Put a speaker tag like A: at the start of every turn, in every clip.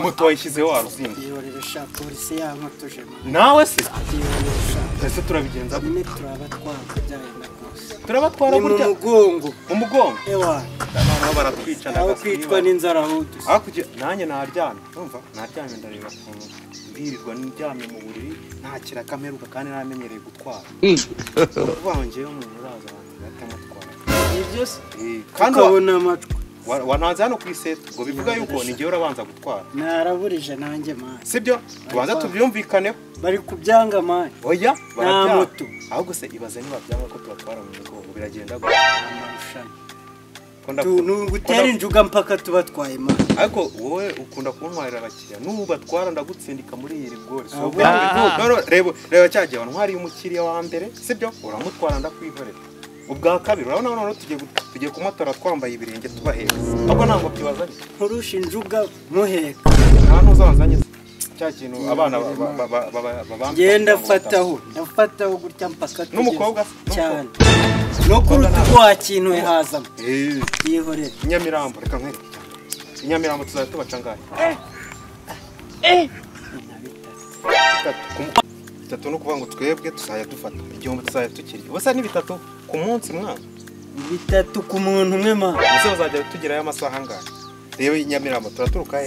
A: moto wayishyizeho waruzinze
B: yiyorere sha polisi yankotuje
A: nawe se
B: yiyorere sha
A: ese turabigenza
B: ne turabatwara byagenda kose
A: turabatwara burya mu mugongo
B: ewa
A: nabo baratwicana
B: aho kwitwa n'inzara hutu
A: hakurya nanjye naryamye urumva naryamye ndareba ukuntu mbirirwa ndyamye mu buriri nta kirakameruka kandi namenyereye gutwara uvangeyo umuntu uraza batamutwara
B: ibyo se
A: kandi
B: ukabona amatwi
A: wananze hano ku iseta ngo bivuga yuko ni ngewe urabanza gutwara
B: naraburije nanjye mani
A: sibyo tubanza tubyumvikaneho
B: bari kubyanga mani
A: oya
B: nta moto
A: ahubwo se ibaze niba byanga ko tubatwara mu mugongo biragenda
B: gutera injuga mpaka tubatwaye mani
A: ariko wowe ukunda kuntwarira abakiriya nubatwara ndagutsindika muri iyi rigori reba cyagiye wantwariye umukiriya wa mbere sibyo uramutwara ndakwihorera ubwa kabiri urabona none tugiye kumotora twambaye ibirenge tubaheka ahubwo ntabwo byibazanye
B: nkurusha injuga muheka
A: nta n'uzazanye cya kintu abana
B: genda ndafataho gutya mpaka
A: n'umukobwa
B: cyane no kuruta rwa kintu hazamo yihorera
A: Nyamirambo reka nkwereke Nyamirambo tuzajya tubaca ngahe bitatu no kuvuga ngo twebwe tuzajya dufata igihumbi tuzajya tukiri ubusa ni bitatu ku munsi mwana
B: bitatu ku muntu umwe ma
A: ubusa bazajya tugerayo amasaha angahe rero Nyamirambo turaturuka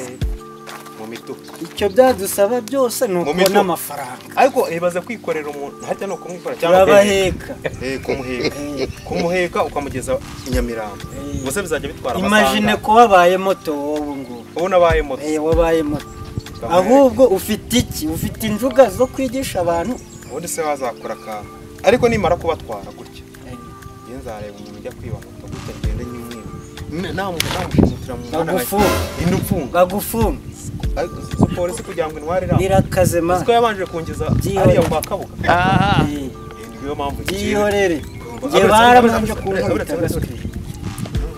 A: mu mituku
B: icyo byadusaba byose ni ukubona amafaranga
A: ariko ibaze kwikorera umuntu hajya no kumwikorera
B: cyangwa urabaheka
A: kumuheka ukamugeza i Nyamirambo ubusa bizajya bitwara amasaha
B: imagine ko wabaye moto wowe ngubu
A: ubu nabaye moto
B: wabaye moto ahubwo ufite iki ufite injuga zo kwigisha abantu
A: ubundi se wazakora akantu ariko nimara kubatwara gutya iyo nzareba umuntu ujya kwiba moto gutya ngende nyimwe namushimutira mu mwana
B: gagufunga
A: polisi kugira ngo intware iraho
B: birakaze ma
A: siko yabanje kungeza ariya kwa Kabuga niyo mpamvu
B: gihorere nge barabanje kunkubita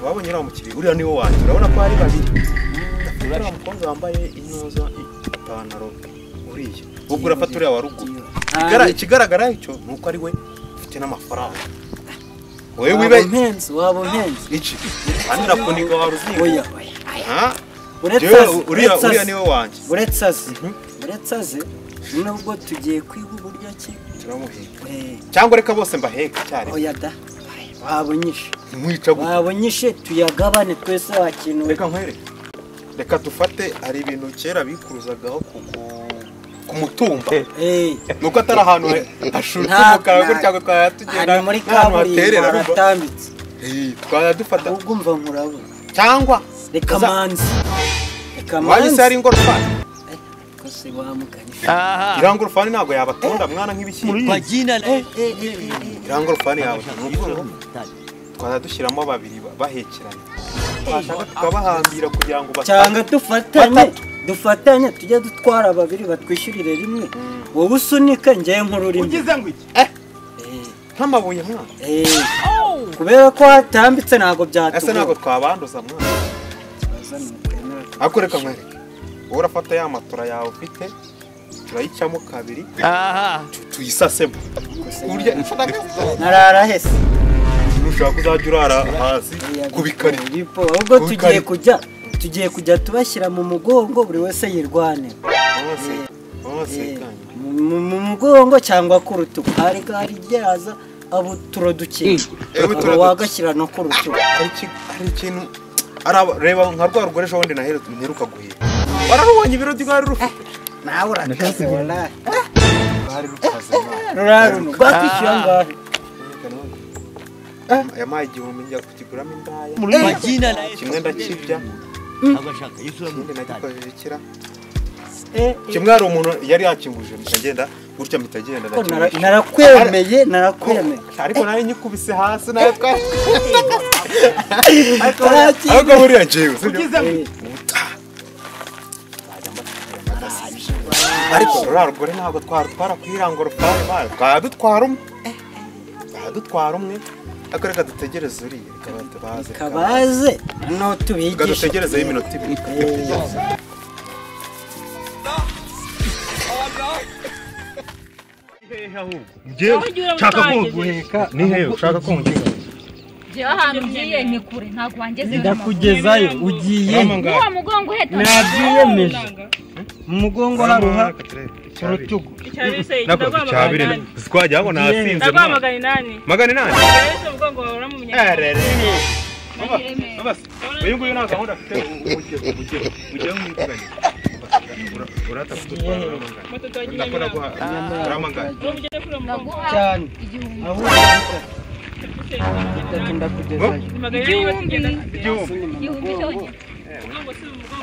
A: wabonye uriya mukiriya uriya niwo wanjye urabona ko ari babiri uriya mukobwa wambaye inoza ipantaro uriya ubwo urafata uriya wa ruguru ikigaragara icyo ni uko ari we ufite n'amafaranga wowe wibaye
B: waba mpenzi
A: iki kandi nakuniga waruzinga
B: oya
A: uriya niwe wanjye
B: uretsaze nubwo tugiye kwiga uburyo ki
A: turamuheka cyangwa reka bose mbaheka cyane
B: oya da wabonyishe
A: mwica gute
B: wabonyishe tuyagabane twese wakintu
A: reka nkwereke reka dufate hari ibintu kera bikuruzagaho ku mutumba nuko atari ahantu hashutumuka gutya ngo twatugenda
B: muri kaburimbo haratambitse
A: twajya dufata
B: ubwo mva nkurabona
A: cyangwa
B: reka manzi
A: wanyise hari ingorofani
B: kose wamuganisha
A: irangorofani ntabwo yabatunda mwana nk'ibishyimbo irangorofani yawe twajya dushyiramo babiri bahekeranye twashaka tukabahambira kugira ngo
B: cyangwa dufatanye tujye dutwara babiri batwishyurire rimwe wowe usunika njyewe nk'ururimi
A: ugize ngo iki nk'amabuye mwana
B: kubera ko hatambitse ntabwo byatugora
A: ese ntabwo twabanduza mwana ariko reka nkwereke wowe urafata ya matora yawe ufite turayicamo kabiri tuyisasemo
B: narara hese
A: ushaka kuzajya urara hasi ku bikarito
B: ahubwo tugiye kujya tubashyira mu mugongo buri wese yirwane mu mugongo cyangwa ku rutugu hari igeraza abo turodukiye wagashyira no ku rutugu
A: hari ikintu reba nka rwa rugore ejo bundi nheruka guhira wararubonye ibiro by'igare rufite
B: nawe urakaze wallahi
A: rwari rukaze
B: ruraruno rwakwishyura ngahe
A: yampaye igihumbi njya kukiguramo indaya kimwe ndakirya ikindi nagikojeje ikira kimwe hari umuntu yari yakinguje mpita gutya mpita agenda
B: narakwemeye
A: ariko nari nyikubise hasi nayo ariko buriya njyewe ariko ruriya rugore ntabwo twaratwara kwirangorofani bari twadutwara umwe ariko reka dutegereze uriya
B: kabaze no tubigisha
A: reka dutegerezeho iminota ibiri
C: ushaka ko guheka ni hehe ushaka ko ngiga je ahantu ngiye ni kure ntago wangeze
B: ndakugezayo ugiye
C: uwa mugongo heta
B: nabyiyemeje umugongo haruha urutugu
A: nako cyabire twajya ngo nasinze
D: ndagwa magana 8
A: 8
D: umugongo wawe uramumenye
A: basi uyu nguyu nta gahunda afite ujye mwituganye urata kutwara ndakora kwa ramangana
B: cyane aho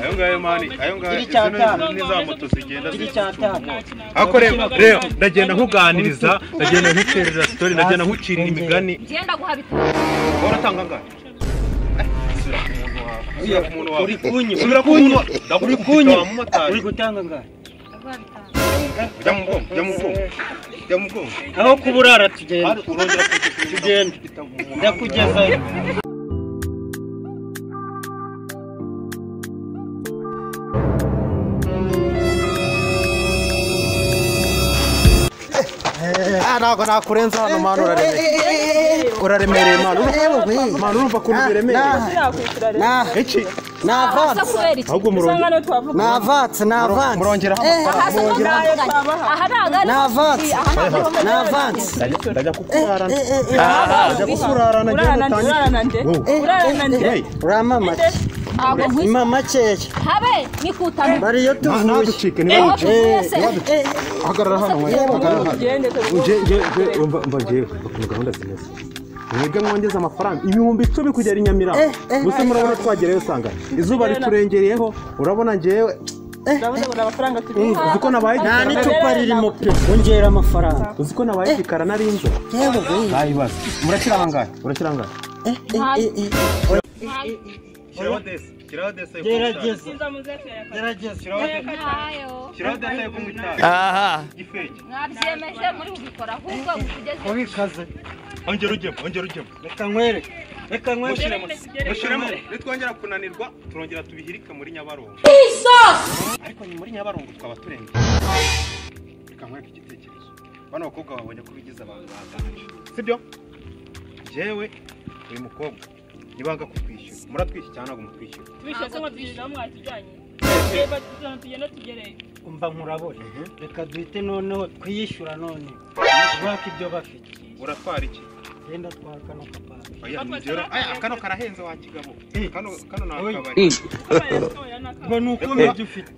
A: ayo ngayo mani ayo ngayo niza moto zigenda
B: ako
A: rero ndagenda nkuganiriza ndagenda nkuterera story ndagenda nkucirira imigani
C: genda guhabita
A: uratanga ngana
B: uri kunyi uri gutanga ngana
A: jya mu bwongo
B: aho kuburara tugenda ndakugezayo
A: ntabwo nakurenza hano manu uraremereye manu urumva kuntu biremereye ahubwo
B: navatse
A: murongera ndajya kukurara
B: uramamake imamakeya bariyo tuvuye
A: hagarara hano umva jewe ukuntu gahunda zimeze mwebwe mwongeza amafaranga 10,000 kugera Nyamirambo gusa murabona twagereyo sanga izuba riturengereyeho urabona ngewe
D: amafaranga
A: uziko nabaye
B: nta n'icupa ririmo pe ongera amafaranga
A: uziko nabaye kikara narinzo nayibaza murakirangana
C: aha mwabyemeje muri ubikora ahubwo kugeza
B: ubikaze
A: ongera ujyemo
B: reka nkwereke
A: mushiremo nitwongera kunanirwa turongera tubihirika muri Nyabarongo ariko ni muri Nyabarongo twaba turenge reka nkwereke igitekerezo bano bakobwa babonye ko bigize abantu batanje sibyo jewe uyu mukobwa nibanga kutwishyura muratwishyura cyane ntabwo mutwishyura
D: tubishatse ngo twishyura mwatujyanye tugenda tugereye
B: umva nkurabone reka duhite noneho twiyishyura none baka ibyo bafite
A: uratwara iki
B: genda twara kano kabari
A: kano karahenze wa kigabo kano nakabari
B: ngo nuko ufite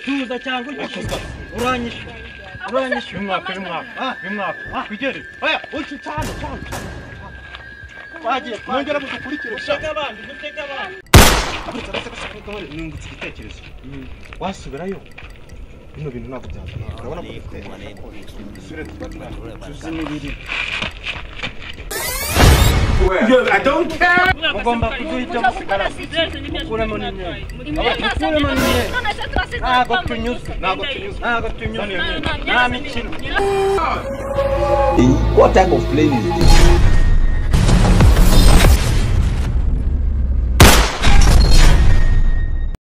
B: tuza cyangwa uranyishyura
A: bimwaka bigere oya uci cyane wagiye mwongera mudukurikire
B: gutega abandi
A: nungutse igitekerezo wasubirayo bino bintu ntabwo byakora urabona ko isure tuziniriri I don't care
B: mugomba kuduhita musigara mukuremo n'imyenda ntabwo tunyuze nta mikino
E: What type of plane is this?